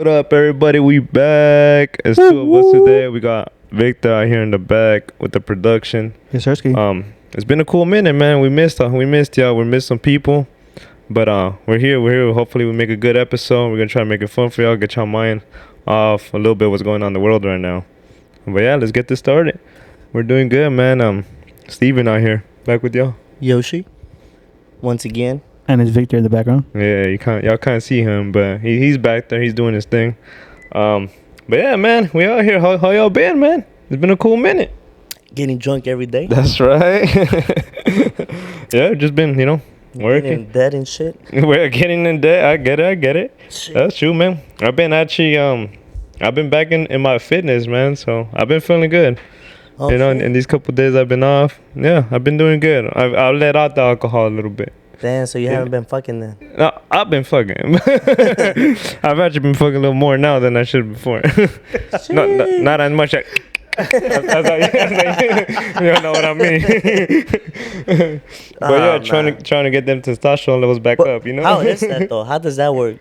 What up, everybody? We back. It's two of us today. We got Victor out here in the back with the production. Yes, sir. It's been a cool minute, man. We missed y'all. We missed some people, but we're here. We're here. Hopefully, we make a good episode. We're gonna try to make it fun for y'all. Get y'all mind off a little bit what's going on in the world right now. But yeah, let's get this started. We're doing good, man. Steven out here back with y'all. Yoshi, once again. And it's Victor in the background. Yeah, y'all can't see him, but he's back there. He's doing his thing. But yeah, man, we out here. How y'all been, man? It's been a cool minute. Getting drunk every day. That's right. Yeah, just been, working. Getting dead and shit. We're getting in debt. I get it. Shit. That's true, man. I've been actually, I've been back in my fitness, man. So I've been feeling good. Oh, In these couple days I've been off. Yeah, I've been doing good. I've let out the alcohol a little bit. Damn, so you haven't been fucking then? No, I've been fucking. I've actually been fucking a little more now than I should before. Not as much. You don't know what I mean. But yeah, trying to get them testosterone levels back up, How is that though? How does that work?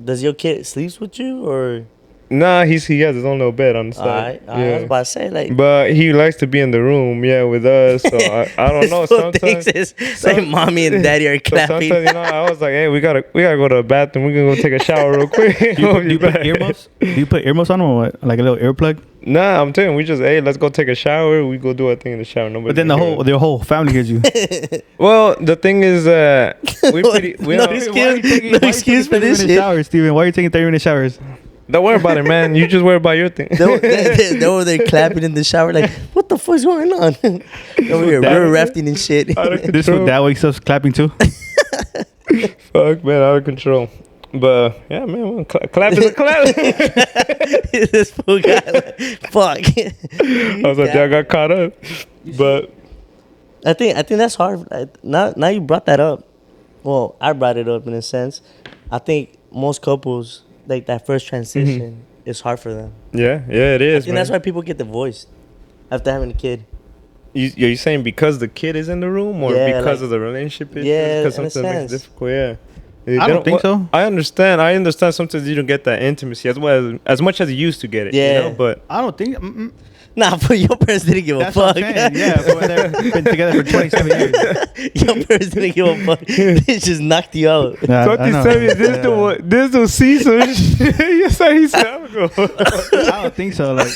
Does your kid sleeps with you or? Nah, he has his own little bed on the side. I was about to say like. But he likes to be in the room, with us. So I don't know. Sometimes it's like mommy and daddy are clapping. So sometimes, I was like, hey, we gotta go to the bathroom. We're gonna go take a shower real quick. Do you put earmuffs? Do you put earmuffs on them or what? Like a little earplug? Nah, I'm telling you, we just, hey, let's go take a shower. We go do our thing in the shower. Nobody. But then the whole family hears you. Well, the thing is, No excuse for this shit. Showers, Steven. Why are you taking 30-minute showers? Don't worry about it, man. You just worry about your thing. They were there clapping in the shower like, what the fuck's going on? Over here, river rafting and shit. This one that wakes up clapping too. Fuck, man, out of control. But yeah, man, clap is a clap. This fool guy, like, fuck. I was like, I got caught up. But I think that's hard. Now you brought that up. Well, I brought it up in a sense. I think most couples, like that first transition, is hard for them. Yeah, it is. And that's why people get divorced after having a kid. You saying because the kid is in the room, or because of the relationship? Because sometimes it's difficult. Yeah. I don't think so. I understand. Sometimes you don't get that intimacy as much as you used to get it. Yeah. But I don't think. Nah, but your parents didn't give a fuck. Yeah, but they've been together for 27 years. Your parents didn't give a fuck. They just knocked you out. Yeah, 27 years. This dude see some shit. Yes, he said. I don't think so. Like,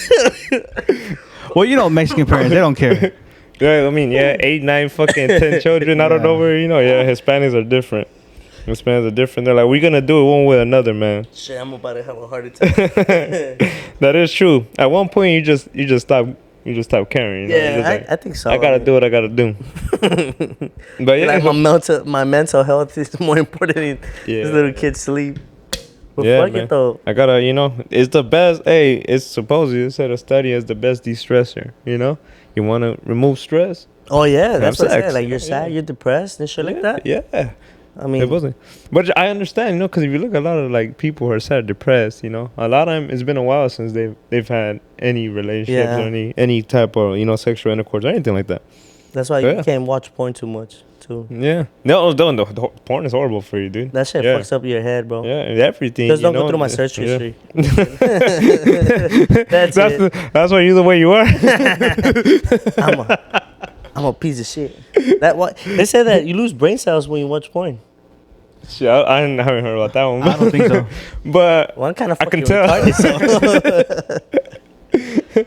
well, Mexican parents, they don't care. Yeah, I mean, 8, 9, fucking 10 children out of nowhere. Hispanics are different. Hispanics are different. They're like, we're gonna do it one way or another, man. Shit, I'm about to have a heart attack. That is true. At one point, you just stop caring. Yeah, I think so. I gotta do what I gotta do. But yeah, like my mental health is more important than this little kid's sleep. But fuck man. it though. I gotta, it's the best. Hey, it's supposedly it said a study as the best de-stressor. You want to remove stress. Oh yeah, that's what I sex. said. Like you're sad, you're depressed, and shit like that. Yeah. I mean, it wasn't. But I understand, because if you look at a lot of like people who are sad, depressed, a lot of them, it's been a while since they've had any relationships or any type of sexual intercourse or anything like that. That's why you can't watch porn too much, too. Yeah, no, the porn is horrible for you, dude. That shit fucks up your head, bro. Yeah, everything. Just don't go through my search history. That's why you're the way you are. I'm a piece of shit. They say that you lose brain cells when you watch porn. Shit, I haven't heard about that one. I don't think so. But well, I'm kind of fucking retarded,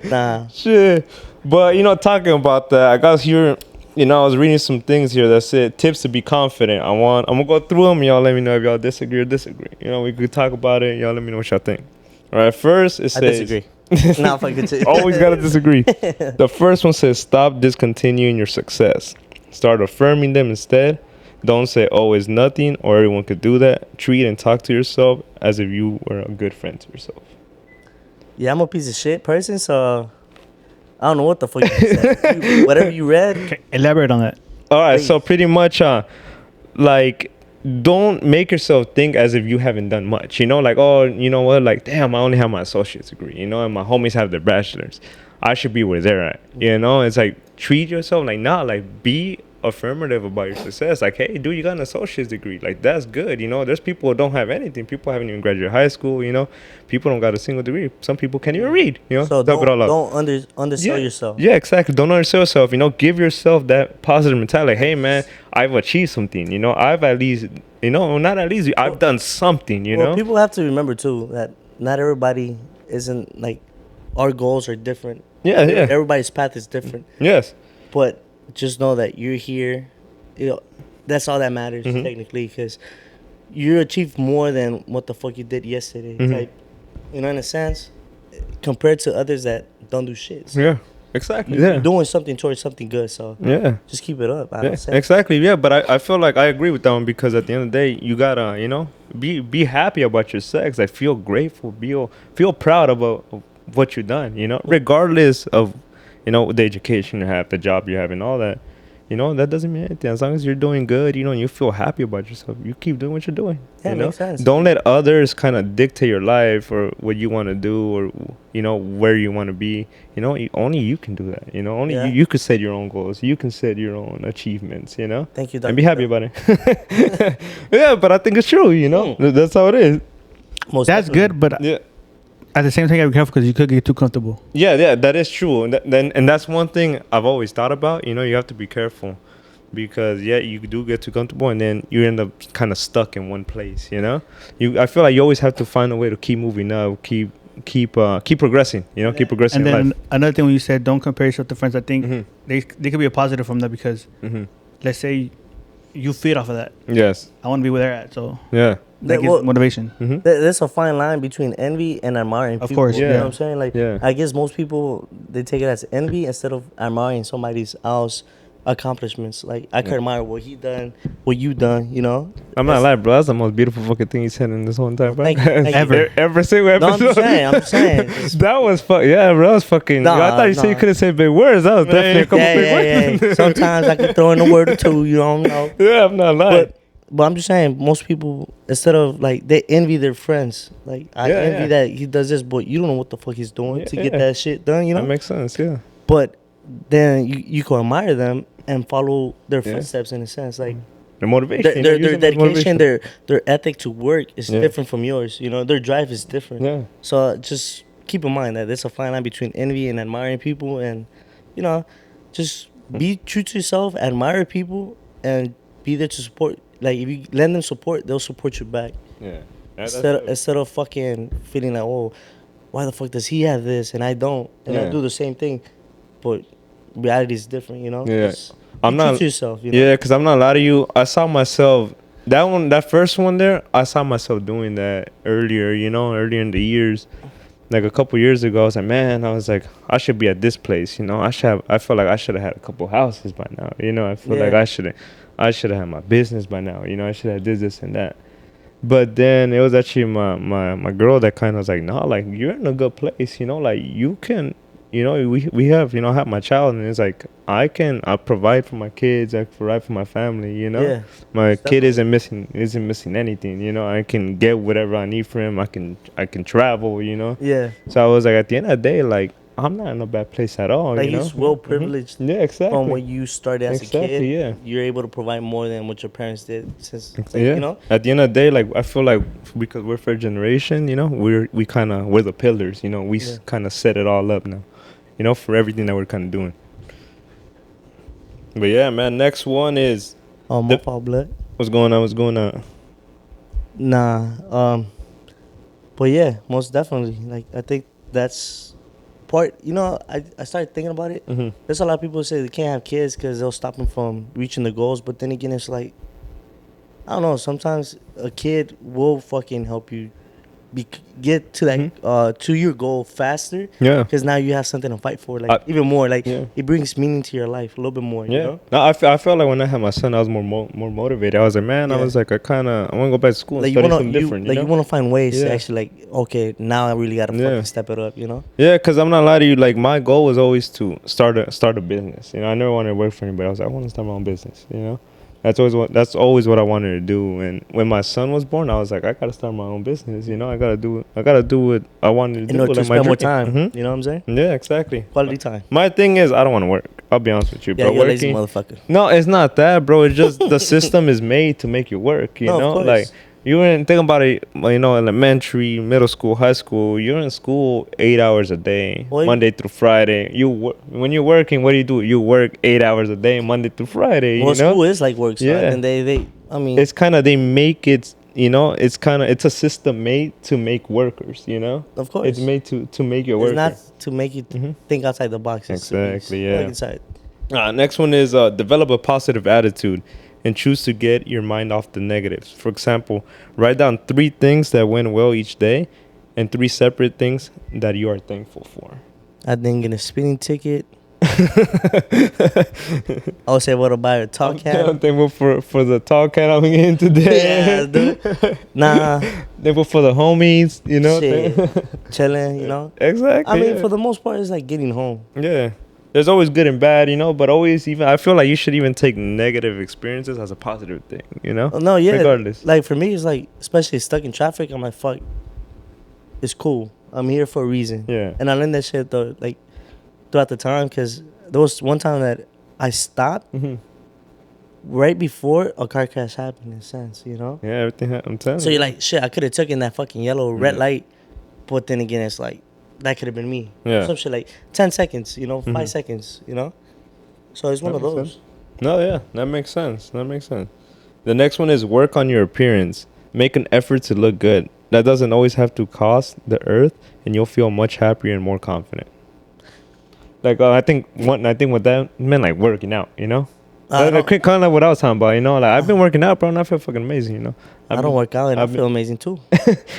so. Nah. Shit. But talking about that, I got here. I was reading some things here that said tips to be confident. I'm gonna go through them. Y'all let me know if y'all disagree or disagree. We could talk about it. Y'all let me know what y'all think. All right. First, it says. I disagree. Nah, fuck it. Always gotta disagree. The first one says stop discontinuing your success. Start affirming them instead. Don't say, oh, it's nothing, or everyone could do that. Treat and talk to yourself as if you were a good friend to yourself. Yeah, I'm a piece of shit person, so I don't know what the fuck you said. Whatever you read. Okay, elaborate on that. All right, so pretty much, don't make yourself think as if you haven't done much. Like, oh, you know what? Like, damn, I only have my associate's degree, and my homies have their bachelor's. I should be where they're at. It's like, treat yourself like, be affirmative about your success. Like, hey, dude, you got an associate's degree. Like, that's good. You know, there's people who don't have anything. People haven't even graduated high school. You know, people don't got a single degree. Some people can't even read. You know, So top it all up. don't undersell yourself. Yeah, exactly. Don't undersell yourself. You know, give yourself that positive mentality. Like, hey, man, I've achieved something. You know, I've at least, you know, not at least, I've done something. You know, People have to remember too that not everybody isn't like our goals are different. Yeah, yeah. Everybody's path is different. Yes. But just know that you're here. You know, that's all that matters Mm-hmm. technically, because you achieved more than what the fuck you did yesterday. Mm-hmm. Like, you know, in a sense, compared to others that don't do shit. So Yeah. Exactly. you're Yeah. doing something towards something good. So Yeah. just keep it up. I Yeah, don't say. exactly. Yeah, but I feel like I agree with that one, because at the end of the day, you gotta, you know, be happy about your sex. Like, feel grateful, feel proud about what you've done. You know, regardless of, you know, the education you have, the job you have, and all that. You know, that doesn't mean anything. As long as you're doing good, you know, and you feel happy about yourself, you keep doing what you're doing. Yeah, you know? makes sense. Don't let others kind of dictate your life or what you want to do, or, you know, where you want to be. You know, only you can do that. You know, only Yeah. you could set your own goals. You can set your own achievements, you know? Thank you, And be Dr. happy about it. Yeah, but I think it's true, you know? That's how it is. Most That's definitely. good, but Yeah. at the same time, you gotta be careful because you could get too comfortable. Yeah, that is true. And that's one thing I've always thought about. You know, you have to be careful, because you do get too comfortable, and then you end up kind of stuck in one place. You know, I feel like you always have to find a way to keep moving up, keep progressing. You know, keep progressing And in then life. another thing when you said don't compare yourself to friends, I think Mhm. they could be a positive from that, because Mhm. let's say you feed off of that. Yes. I want to be where they're at, so Yeah. that gives Well, motivation. Mhm. There's a fine line between envy and admiring Of people. course, You know yeah. what I'm saying? Like, Yeah. I guess most people, they take it as envy instead of admiring somebody else accomplishments. Like, I could admire what he done, what you done, you know? I'm not lying, bro. That's the most beautiful fucking thing he said in this whole entire Thank you, podcast. thank you. Ever. Every single No, episode. I'm just saying. It's- That was yeah, bro. That was fucking. Nah, I thought you said you nah. couldn't say big words. That was definitely a couple big words. Sometimes I can throw in a word or two, you don't know. Yeah, I'm not lying. But I'm just saying, most people, instead of like, they envy their friends. Like, I Yeah, envy yeah. that he does this, but you don't know what the fuck he's doing to get Yeah. that shit done, you know? That makes sense. Yeah. But then you can admire them and follow their Yeah. footsteps in a sense. Like, The motivation. their, you know, their, use their them as dedication, motivation. their ethic to work is Yeah. different from yours. You know, their drive is different. Yeah. So just keep in mind that there's a fine line between envy and admiring people, and you know, just be true to yourself, admire people, and be there to support. Like, if you lend them support, they'll support you back. Yeah. Instead of fucking feeling like, oh, why the fuck does he have this and I don't, and Yeah. I do the same thing, but reality is different. You know. Yeah. Just I'm be true not. to yourself. You know? Yeah, because I'm not lying to you. I saw myself. That first one there, I saw myself doing that earlier. You know, earlier in the years. Like a couple years ago, I was like, man, I was like, I should be at this place. You know, I feel like I should have had a couple houses by now. You know, I feel like Yeah. I should have had my business by now. You know, I should have this and that. But then it was actually my girl that kind of was like, no, like, you're in a good place. You know, like, you can, you know, we have, you know, I have my child, and it's like, I provide for my kids, I provide for my family. You know, Yeah. my kid Definitely. isn't missing anything. You know, I can get whatever I need for him. I can travel. You know. Yeah. So I was like, at the end of the day, like, I'm not in a bad place at all. Like, you know? he's well Mhm. privileged Yeah, exactly. from when you started as a Exactly, kid. yeah. You're able to provide more than what your parents did since, Yeah. you know. At the end of the day, like, I feel like because we're first generation, you know, we're the pillars. You know, we Yeah. kind of set it all up now. You know, for everything that we're kind of doing. But yeah, man. Next one is Oh, my fault, blood. what's going on. What's going on? Nah. But yeah, most definitely. Like, I think that's part. You know, I started thinking about it. Mhm. There's a lot of people who say they can't have kids because they'll stop them from reaching the goals. But then again, it's like, I don't know. Sometimes a kid will fucking help you get to that to your goal faster. Yeah. Because now you have something to fight for, like even more. Like Yeah. it brings meaning to your life a little bit more. Yeah. You know? No, I felt like when I had my son, I was more motivated. I was like, man, I Yeah. was like, I want to go back to school and Like you study wanna something different. like you you know? want to find ways to Yeah. actually like, okay, now I really gotta Yeah. fucking step it up. You know? Yeah, because I'm not lying to you. Like, my goal was always to start a business. You know, I never wanted to work for anybody. I was like, I want to start my own business. You know, that's always what I wanted to do. And when my son was born, I was like, I gotta start my own business. You know, I gotta do what I wanted to In do. order to like my spend more dream. time. Mhm. You know what I'm saying? Yeah, exactly. Quality time. My thing is, I don't want to work. I'll be honest with you, Yeah, bro. you're a lazy Working. motherfucker. No, it's not that, bro. It's just the system is made to make you work. You No, of know, course. like you ain't think about it. You know, elementary, middle school, high school. You're in school 8 hours a day, Well, Monday through Friday. When you're working, what do? You work 8 hours a day, Monday through Friday. Well, You know, school is like work. So Yeah. and they, I mean, it's kind of they make it. You know, it's a system made to make workers. You know, of course, it's made to make you a it's worker. not to make you Mhm. think outside the box. It's to be Exactly, yeah. Think inside. Next one is develop a positive attitude and choose to get your mind off the negatives. For example, write down 3 things that went well each day and 3 separate things that you are thankful for. I didn't get a speeding ticket. I would say, what about a tall I'm cat? thankful for the tall cat I'm getting today. Yeah, dude. Nah, Thankful for the homies, you know. shit, chilling. You know. Exactly. I mean, yeah. for the most part, it's like getting home. Yeah. There's always good and bad, you know, but always even I feel like you should even take negative experiences as a positive thing, you know? No, yeah. Regardless. Like for me, it's like, especially stuck in traffic. I'm like, fuck. It's cool. I'm here for a reason. Yeah. And I learned that shit though, like throughout the time, because there was one time that I stopped Hmm. right before a car crash happened. In a sense, you know. Yeah, everything I'm telling So you're like, shit. I could have taken that fucking yellow red Yeah. light, but then again, it's like that could have been me. Yeah. Some shit like 10 seconds, you know, 5 Mhm. seconds, you know. So it's one That of makes those. sense. No, yeah, that makes sense. The next one is work on your appearance. Make an effort to look good. That doesn't always have to cost the earth, and you'll feel much happier and more confident. Like I think what that meant, like working out, you know. I don't- Kind of like what I was talking about, you know. Like I've been working out, bro, and I feel fucking amazing, you know. I don't work out and I I've feel amazing too.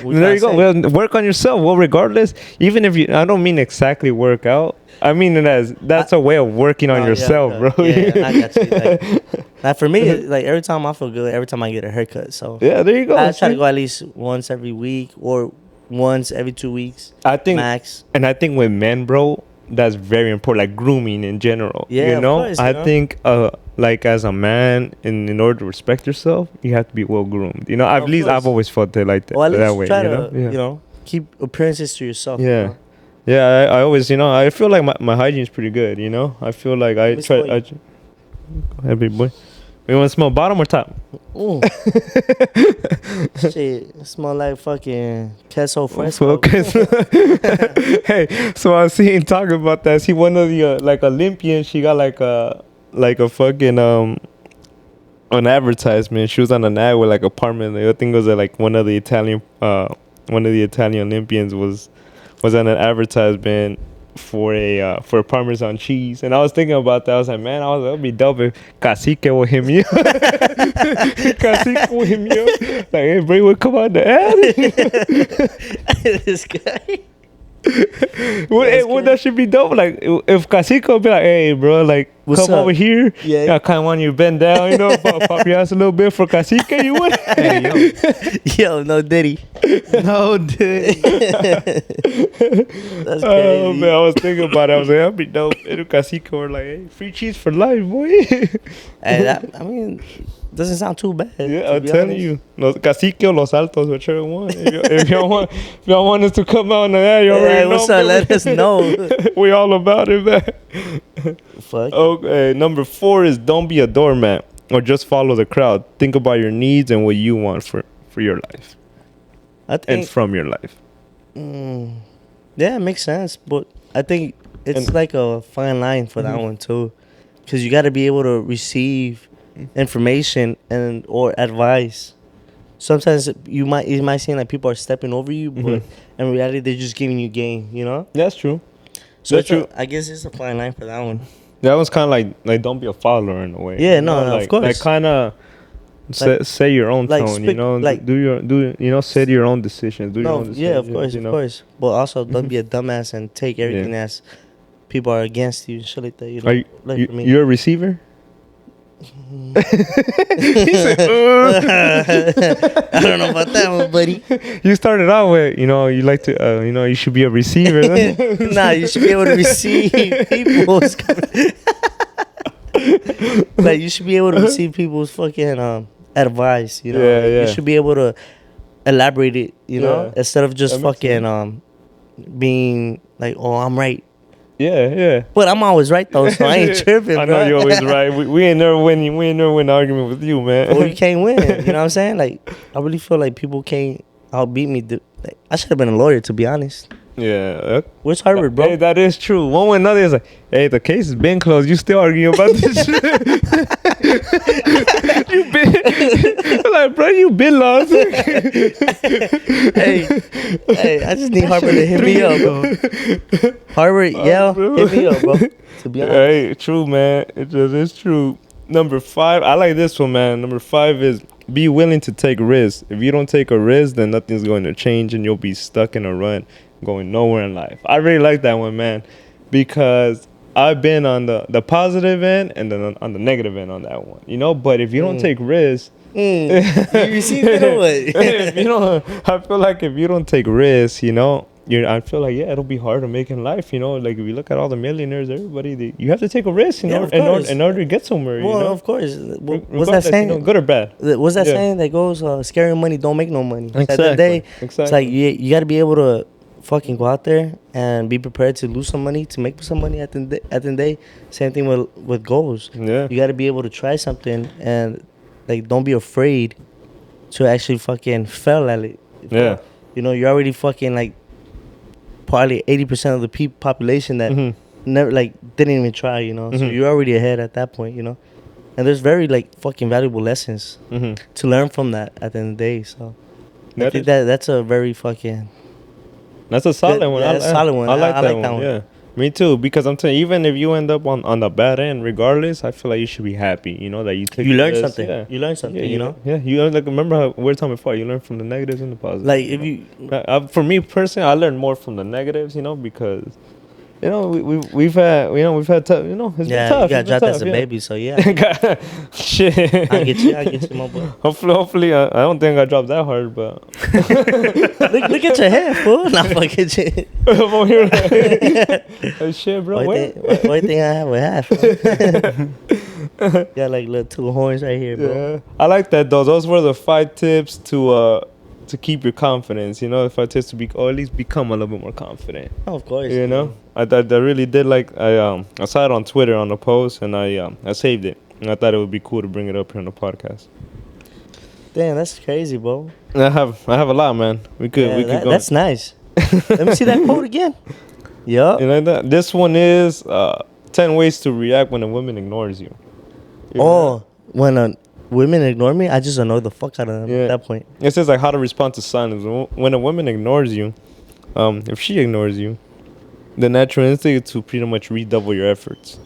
There you go. Well, work on yourself. Well, regardless, even if I don't mean exactly work out. I mean it as that's a way of working on yourself, bro. Yeah, I got you. Like for me, like every time I feel good, every time I get a haircut. So Yeah, there you go. I try to See? go at least once every week or once every 2 weeks I think, max. and I think with men, bro, that's very important. Like grooming in general. Yeah, you of know. course, you I know. think, like as a man, in order to respect yourself, you have to be well groomed. You know, at Of least course. I've always felt it like that. Or at that least way. try You to, know. Yeah. you know, keep appearances to yourself. you Yeah. know? Yeah, I always, you know, I feel like my hygiene is pretty good, you know? I feel like I Miss try. Boy. Go ahead, big boy. You want to smell bottom or top? Ooh. Shit, it smell like fucking queso fresco. Focus. Hey, so I see him talking about that. See, one of the like Olympians, she got like a fucking an advertisement. She was on an ad with like apartment. I think it was like one of the Italian Olympians was on an advertisement for a Parmesan cheese, and I was thinking about that. I was like, man, that'd be dope if Cacique will hit me up. Cacique will hit me up. Like, hey, bro, would come out the ad. This guy. Would that should be dope? Like, if Cacique would be like, hey, bro, like, What's come up? over here. Yeah. I kind of want you to bend down, you know, pop your ass a little bit for Cacique. You would? Hey, yo. Yo, no Diddy. No, dude. That's Oh crazy. man, I was thinking about it. I was like, that'd be dope. If Cacique were like, hey, free cheese for life, boy. Hey, I mean, doesn't sound too bad. Yeah, to I'm be telling honest. you. Los Cacique or Los Altos, whichever one. If y'all want us to come out on that, you already Hey, know. what's up? man. Let us know. We all about it, man. Fuck. Okay, number 4 is don't be a doormat or just follow the crowd. Think about your needs and what you want for your life I and think. from your life. Yeah, it makes sense, but I think it's And- like a fine line for that one too, because you got to be able to receive information and or advice. Sometimes it might seem like people are stepping over you, but in reality they're just giving you game. You know. That's true. So That's true. I guess it's a fine line for that one. That was kind of like don't be a follower in a way. Yeah, you no, know? no, of like, course. Like kind of Like- say your own like tone, you speak- know. like- Set your own decisions. Do your No, own decisions. yeah, of course, you of know? course. But also, don't be a dumbass and take everything as people are against you and shit like that. You know, Are you, like for me. you're a receiver? He said, I don't know about that one, buddy. You started out with, you know, you like to, you know, you should be a receiver. Nah, you should be able to receive people's. Like you should be able to receive people's fucking advice. You know, Yeah, Like, yeah. you should be able to elaborate it. You know, Yeah. instead of just That makes fucking being like, oh, I'm right. Yeah. But I'm always right though, so I ain't tripping, I bro. know you're always right. We ain't never winning. We ain't never win an argument with you, man. Well, you can't win. You know what I'm saying? Like, I really feel like people can't outbeat me. Like, I should have been a lawyer, to be honest. Yeah. Where's Harvard, bro? Hey, that is true. One way or another is like, hey, the case has been closed. You still arguing about this shit? You been like, bro, you been lost. hey, I just need Harvard to hit me up, bro. Harvard, yeah, hit me up, bro. To be honest. Hey, true, man. It just is true. Number 5, I like this one, man. Number 5 is be willing to take risks. If you don't take a risk, then nothing's going to change and you'll be stuck in a rut, going nowhere in life. I really like that one, man, because I've been on the positive end and then on the negative end on that one, you know. But if you don't take risks, You see that or what? if you don't, I feel like if you don't take risks, you know, I feel like it'll be hard to make in life, you know. Like if you look at all the millionaires, everybody, you have to take a risk, you know, in order to get somewhere. Well, you know? of course. What's that Regardless, saying? you know, good or bad? What's that Yeah. saying that goes? Scary money don't make no money. Exactly. At the end of the day, Exactly. it's like you got to be able to fucking go out there and be prepared to lose some money to make some money at the end of the day. Same thing with goals. Yeah. You got to be able to try something and like don't be afraid to actually fucking fail at it. Yeah. You know, you're already fucking like probably 80% of the population that never like didn't even try, you know. So you're already ahead at that point, you know. And there's very like fucking valuable lessons to learn from that at the end of the day. So I think that's a very fucking That's a solid one. Yeah, that's a solid one. I like I that like one. that one. Yeah, me too. Because I'm telling you, even if you end up on the bad end, regardless, I feel like you should be happy. You know that you took. you learn this. something. Yeah. You learn something, Yeah, you know. Yeah, you like remember how we were talking before. You learn from the negatives and the positives. Like if you For me personally, I learned more from the negatives. You know, because you know we've had tough. You know, it's been tough. you got It's been dropped as tough, a yeah. baby, so yeah. Shit. I get you, my boy. Hopefully, I don't think I dropped that hard, but Look at your hair, fool. Not fucking shit. I'm over here like, oh, shit, bro. Why you think I have a half? Got like little 2 horns right here, bro. Yeah, I like that though. Those were the 5 tips to keep your confidence. You know, the 5 tips to be or at least become a little bit more confident. Oh, of course. You know, I really did like I saw it on Twitter on the post and I saved it and I thought it would be cool to bring it up here on the podcast. Damn, that's crazy, bro. I have a lot, man. We could go. That's nice. Let me see that quote again. Yup. You like that? This one is 10 ways to react when a woman ignores you. When women ignore me, I just annoy the fuck out of them at that point. It says like how to respond to silence. When a woman ignores you, if she ignores you, the natural instinct is to pretty much redouble your efforts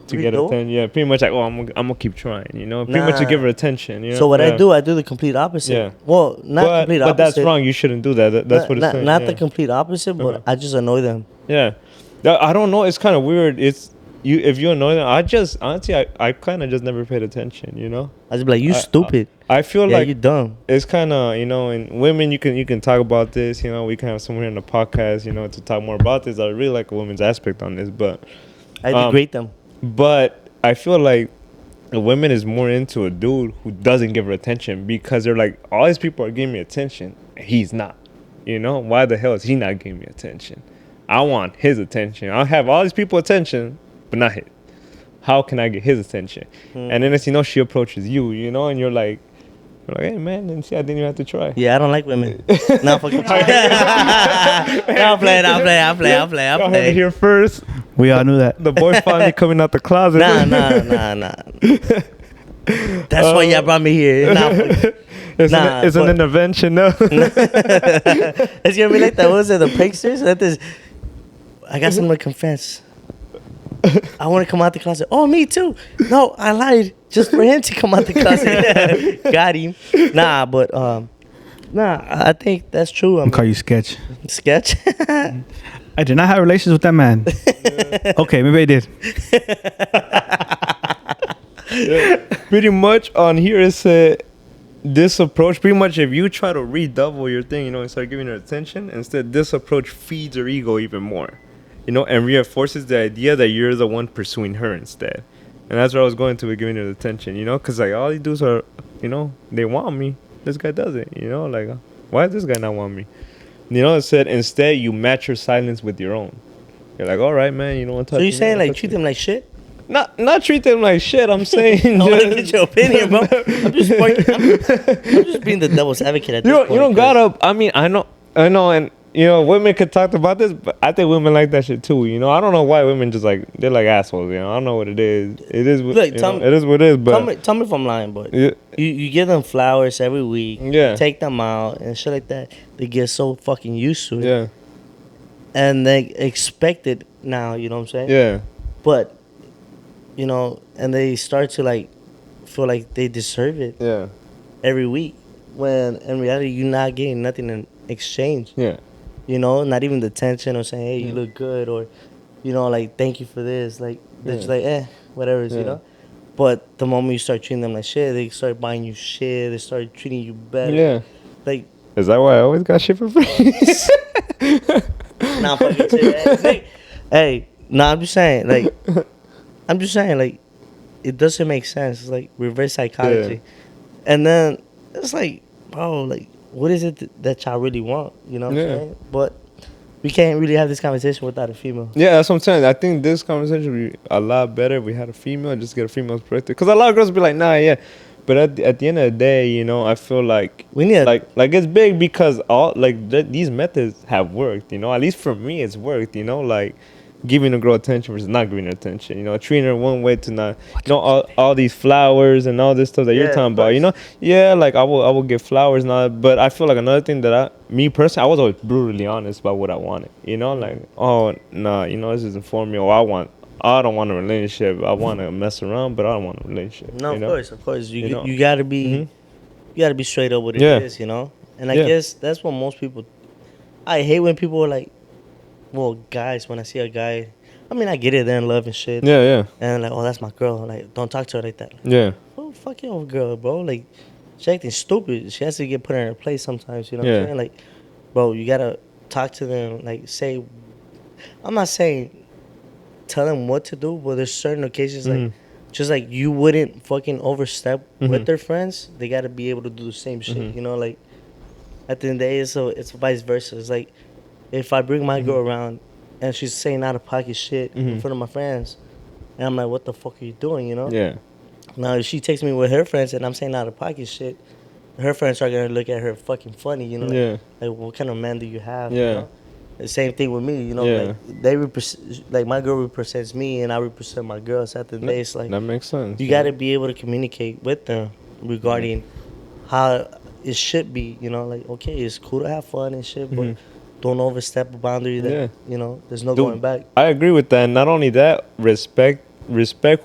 to get attention. Yeah, pretty much like, I'm gonna keep trying. You know, pretty much to give her attention. You know? So what I do the complete opposite. Yeah. Well, not complete opposite. But that's wrong. You shouldn't do that. That's what it's saying. Not the complete opposite, but I just annoy them. Yeah, I don't know. It's kind of weird. It's you if you annoy them. I just honestly, I kind of just never paid attention. You know. I just be like, you stupid. I feel like you dumb. It's kind of, you know, in women you can talk about this. You know, we can have someone here in the podcast, you know, to talk more about this. I really like a woman's aspect on this, but I degrade them. But I feel like a woman is more into a dude who doesn't give her attention because they're like, all these people are giving me attention, and he's not. You know, why the hell is he not giving me attention? I want his attention. I'll have all these people attention, but not his. How can I get his attention? And then as you know, she approaches you, you know, and you're like, hey man, and see, I didn't even have to try. Yeah, I don't like women. Nah, fucking I'll play. Y'all heard it here first. We all knew that. The boy finally coming out the closet. Nah. That's why y'all brought me here. It's an intervention, no? It's gonna be like that. What was it? The pranksters? I got something to confess. I want to come out the closet. Oh, me too. No, I lied just for him to come out the closet. Got him. I think that's true. I'll call you Sketch. Sketch. I did not have relations with that man. Okay, maybe I did. Pretty much on here it said this approach, pretty much if you try to redouble your thing, you know, and start giving her attention, instead this approach feeds her ego even more, you know, and reinforces the idea that you're the one pursuing her instead. And that's where I was going to with giving her the attention, you know, because like all these dudes are, you know, they want me. This guy doesn't, you know, like why does this guy not want me? You know, it said instead you match your silence with your own. You're like, all right, man, you don't want to touch So me. you saying I'll like touch treat you. them like shit? Not treat them like shit. I'm saying. I want to get your opinion, bro. I'm just being the devil's advocate at this point. You don't 'cause- gotta. I mean, I know, and women could talk about this, but I think women like that shit too. I don't know why women just like they're like assholes. I don't know what it is. It is. Look, It is what it is. But Tell me if I'm lying, but yeah, you give them flowers every week. Yeah. You take them out and shit like that. They get so fucking used to it. yeah, And they expect it now, you know what I'm saying? yeah, But, and they start to like feel like they deserve it yeah, every week. When in reality, you're not getting nothing in exchange. yeah, Not even the attention or saying, hey, you look good, or, like, thank you for this. Like, they're just like, whatever, Yeah. But the moment you start treating them like shit, they start buying you shit, they start treating you better. yeah. Like, Is that why I always got shit for free? nah, fucking shit. Hey, nah, I'm just saying, like, it doesn't make sense. It's like reverse psychology. And then it's like, bro, like, what is it that y'all really want? You know what I'm saying? But we can't really have this conversation without a female. Yeah, that's what I'm saying. I think this conversation would be a lot better if we had a female, just get a female's perspective. Because a lot of girls be like, nah, yeah. But at the end of the day, I feel like We need like it's big because all these methods have worked. At least for me, it's worked. Like giving a girl attention versus not giving her attention. Treating her one way to not. All these flowers and all this stuff that you're talking about. Yeah, like I will give flowers now. But I feel like another thing that me personally, I was always brutally honest about what I wanted. Like, oh nah, this isn't for me. Or I don't want a relationship. I want to mess around, but I don't want a relationship. No, of course. You gotta be, Mhm. you gotta be straight up with it Yeah. is, And I guess that's what most people. I hate when people are like, well, guys. When I see a guy, I mean, I get it. They're in love and shit. Yeah, yeah, And like, oh, that's my girl. Like, don't talk to her like that. yeah. Oh, fuck your girl, bro. Like, she acting stupid. She has to get put in her place sometimes. You know what Yeah. I'm saying? Like, bro, you gotta talk to them. Like, say, I'm not saying tell them what to do, but there's certain occasions like, just like you wouldn't fucking overstep with their friends. They gotta be able to do the same shit. Like at the end of the day, it's vice versa. It's like if I bring my girl around and she's saying out of pocket shit in front of my friends, and I'm like, what the fuck are you doing? Yeah. Now if she takes me with her friends and I'm saying out of pocket shit, her friends are gonna look at her fucking funny. Yeah. Like what kind of man do you have? Yeah. The same thing with me, Yeah. like they represent, like my girl represents me and I represent my girls. At the end of the day, it's like That makes sense. you got to be able to communicate with them regarding how it should be. Like okay, it's cool to have fun and shit, but don't overstep a boundary that there's no going back. I agree with that. Not only that, respect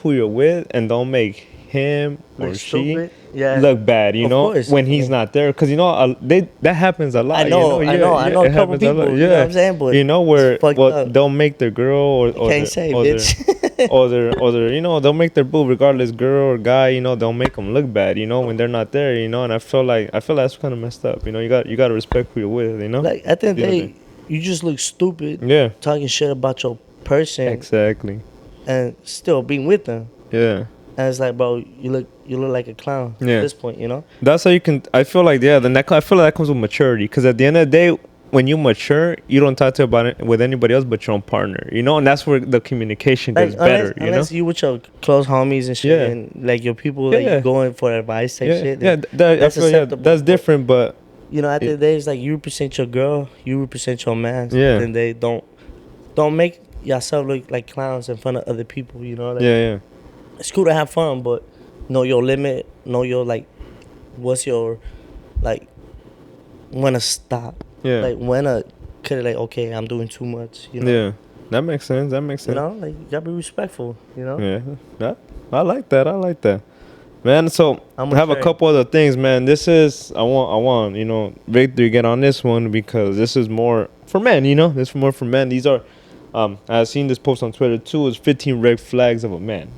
who you're with, and don't make him or Look she stupid. Yeah. look bad. Of course. when he's not there, because that happens a lot. I know a it couple happens a lot. people. You know what I'm saying? But where it's fucked up. they'll make their girl or Can't their, say, or bitch. their, or their they'll make their boo, regardless girl or guy. They'll make them look bad. when they're not there. And I feel like that's kind of messed up. You got to respect who you're with. Like at the end of the day, you just look stupid. Yeah. Talking shit about your person Exactly. and still being with them. Yeah. And it's like, bro, you look like a clown Yeah. at this point, That's how you can. I feel like I feel like that comes with maturity. Because at the end of the day, when you mature, you don't talk to about it with anybody else but your own partner. And that's where the communication gets better. Unless you with your close homies and shit, Yeah. and like your people, like you going for advice type shit. Yeah, that's acceptable. that's different. But at the end of the day, it's like you represent your girl, you represent your man. Yeah. And they don't make yourself look like clowns in front of other people. Like, yeah. it's cool to have fun, but know your limit. Know your what's your when to stop. Yeah. Like when to cut it. Like okay, I'm doing too much. Yeah, that makes sense. Like you gotta be respectful. Yeah, I like that. Man, so I have a mature. couple other things, man. This is I want Victor to get on this one because this is more for men. This is more for men. These are I've seen this post on Twitter too. It's 15 red flags of a man.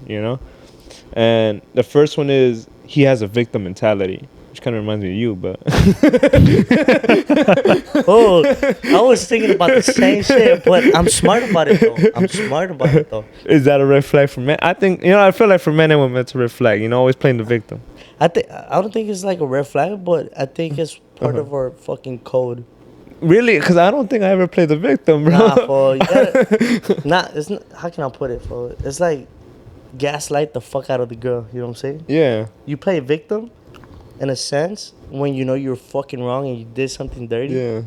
And the first one is he has a victim mentality, which kind of reminds me of you, but Oh, I was thinking about the same shit, but I'm smart about it though. Is that a red flag for men? I think I feel like for men and women it's a red flag. Always playing the victim. I don't think it's like a red flag, but I think it's part of our fucking code. Really? Because I don't think I ever played the victim, bro. Nah, fool. You gotta. It's not. How can I put it, fool? It's like gaslight the fuck out of the girl. You know what I'm saying? Yeah. You play victim, in a sense, when you know you're fucking wrong and you did something dirty, Yeah.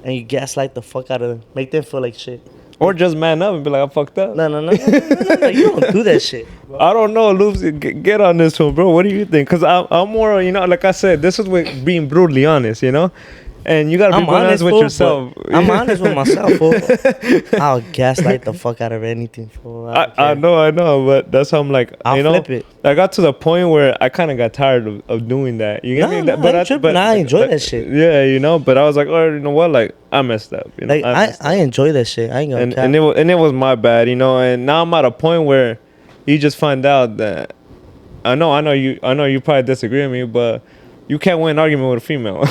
and you gaslight the fuck out of them, make them feel like shit. Or just man up and be like, I fucked up. No. You don't do that shit. I don't know, Loops. Get on this one, bro. What do you think? Because I'm more, you know, like I said, this is with being brutally honest, you know? And you got to be honest with fool, yourself. I'm honest with myself, fool. I'll gaslight the fuck out of anything, fool. I know, but that's how I'm like, I'll you know, flip it. I got to the point where I kind of got tired of doing that. You get me? No, I ain't tripping. I enjoy that shit. Yeah, you know, but I was like, oh, you know what? Like, I messed up. You know, Like I enjoy that shit. I ain't gonna cap. and it was my bad, you know. And now I'm at a point where you just find out that I know you probably disagree with me, but you can't win an argument with a female.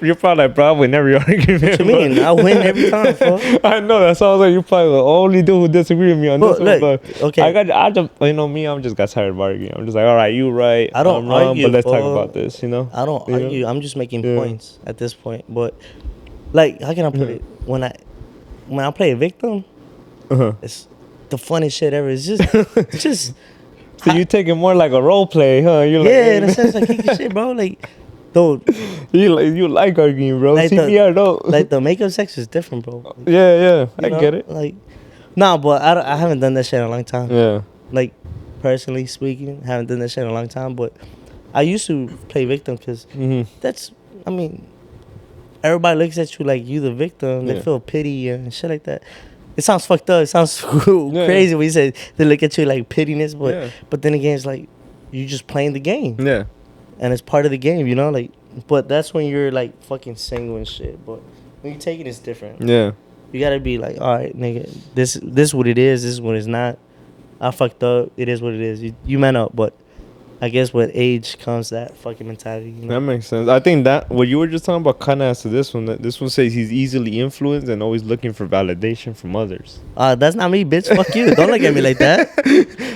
You're probably like, bro, I win every argument. What you mean? I win every time, fool. I know that. So I was like, you probably the only dude who disagree with me on this one. Look, But okay. I just, you know me, I'm just got tired of arguing. I'm just like, all right, you right. I don't I'm wrong, argue, but let's talk fool. about this, you know? I don't You know? argue. I'm just making Yeah. points at this point. But like, how can I put it? When I play a victim, Uh-huh. it's the funniest shit ever. It's just So you take it more like a role play, huh? You're like, yeah, in a sense, like kicking shit, bro. Like, dude, you like arguing, bro. Like the- CPR, though. like the makeup sex is different, bro. yeah, I You know? get it. Like, nah, but I haven't done that shit in a long time. Yeah. Like, personally speaking, haven't done that shit in a long time. But I used to play victim because that's, I mean, everybody looks at you like you the victim. They Yeah. feel pity and shit like that. It sounds fucked up. It sounds crazy when you say they look at you like pittiness, but then again, it's like you just playing the game, Yeah. and it's part of the game, you know. Like, but that's when you're like fucking single and shit. But when you take it, it's different. Yeah. You gotta be like, all right, nigga, this what it is. This is what it's not. I fucked up. It is what it is. You man up, but I guess with age comes that fucking mentality. You know? That makes sense. I think that what you were just talking about kind of has to this one. That this one says he's easily influenced and always looking for validation from others. That's not me, bitch. Fuck you. Don't look at me like that.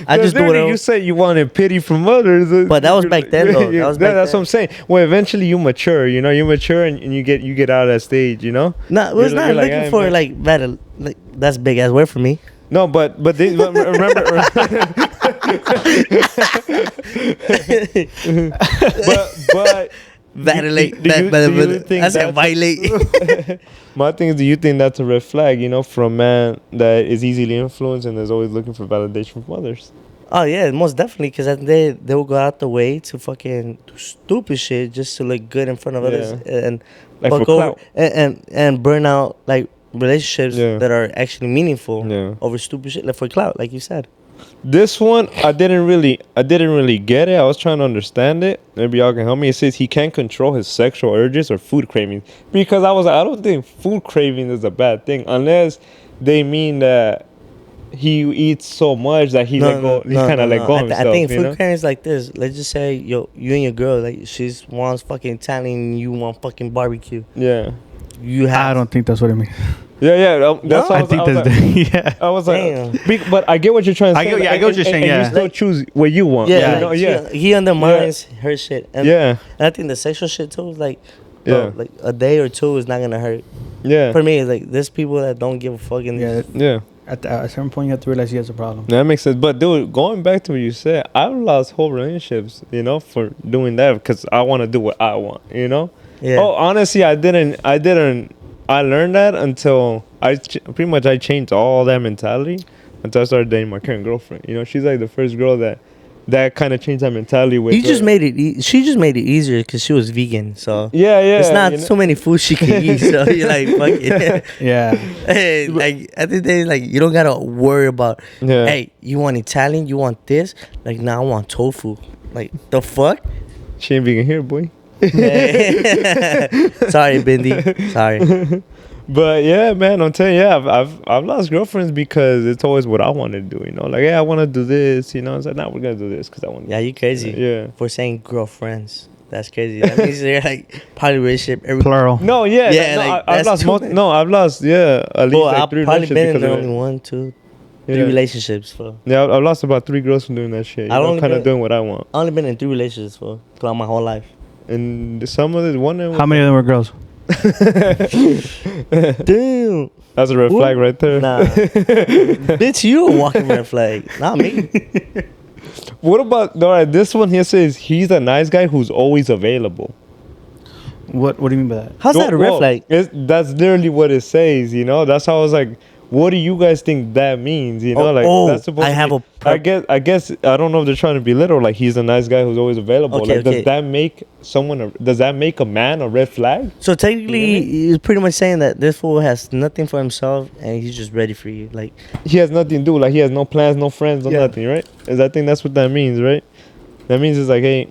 I just do what you said you wanted pity from others. But that was back then, though. That was back that's then. what I'm saying. Well, eventually you mature. You know, you mature and you get out of that stage. You know. No, it was You're not like, looking "Hey, for man." like that's big ass word for me. No, but remember. but Violate. do you think I said that's- violate. My thing is, do you think that's a red flag? You know, for a man that is easily influenced and is always looking for validation from others. Oh yeah, most definitely. Because they will go out the way to fucking do stupid shit just to look good in front of others and Like fuck for over clout. and burn out like relationships Yeah. that are actually meaningful Yeah. over stupid shit like for clout, like you said. This one, I didn't really get it. I was trying to understand it. Maybe y'all can help me. It says he can't control his sexual urges or food cravings. Because I was like, I don't think food craving is a bad thing unless they mean that he eats so much that he kind of let go of himself. I think you food know? cravings like this. Let's just say you and your girl, like she wants fucking Italian, you want fucking barbecue. Yeah. You have. I don't think that's what I mean. Yeah. That's what I think that's yeah. I was Damn. like, but I get what you're trying to say. I get what you're saying, and yeah. you still choose what you want. Yeah, you know? like, Yeah. He undermines her shit. And, Yeah. and I think the sexual shit too is like, Yeah. like a day or two is not gonna hurt. Yeah. For me, it's like there's people that don't give a fuck. And Yeah. Yeah. At a certain point, you have to realize he has a problem. That makes sense. But dude, going back to what you said, I've lost whole relationships, you know, for doing that because I want to do what I want, you know. Yeah. Oh, honestly, I didn't. I learned that until I changed all that mentality until I started dating my current girlfriend. You know, she's like the first girl that kind of changed that mentality with. You just made it. She just made it easier because she was vegan. So Yeah. it's not you know? so many foods she can eat. So you're like, fuck it. Yeah. Hey, like at the day, like you don't gotta worry about. Yeah. Hey, you want Italian? You want this? Like now, I want tofu. Like the fuck? She ain't vegan here, boy. Sorry, Bindi. Sorry. But yeah, man, I'm telling you, yeah, I've lost girlfriends because it's always what I want to do, you know. Like, yeah, I want to do this, you know. It's like, nah, we're gonna do this because I want. Yeah, you crazy. Yeah. For saying girlfriends. That's crazy. That means they're like probably relationship. Plural. No, yeah, Yeah, no, like, I've that's lost too most. many. No, I've lost, yeah, at least Well, like I've 3 probably been in relationships because only of it. 1, 2, 3 Yeah. relationships. For Yeah, I've lost about 3 girls from doing that shit. I've You know, only kind of been- doing what I want. I only been in 3 relationships for throughout my whole life. And some of the one. How many of them were girls? Damn. That's a red Who- flag right there. Nah. Bitch, you a walking red flag. Not me. What about all right? This one here says he's a nice guy who's always available. What do you mean by that? How's that a red flag? That's literally what it says. You know, that's how I was like, what do you guys think that means? You know, that's supposed I to have be, a I guess I don't know if they're trying to be literal. Like he's a nice guy who's always available. Okay, like, okay. does that make a man a red flag? So technically, he's pretty much saying that this fool has nothing for himself and he's just ready for you. Like He has nothing to do. Like he has no plans, no friends, no Yeah. nothing. Right? I think that's what that means, right? That means it's like, hey,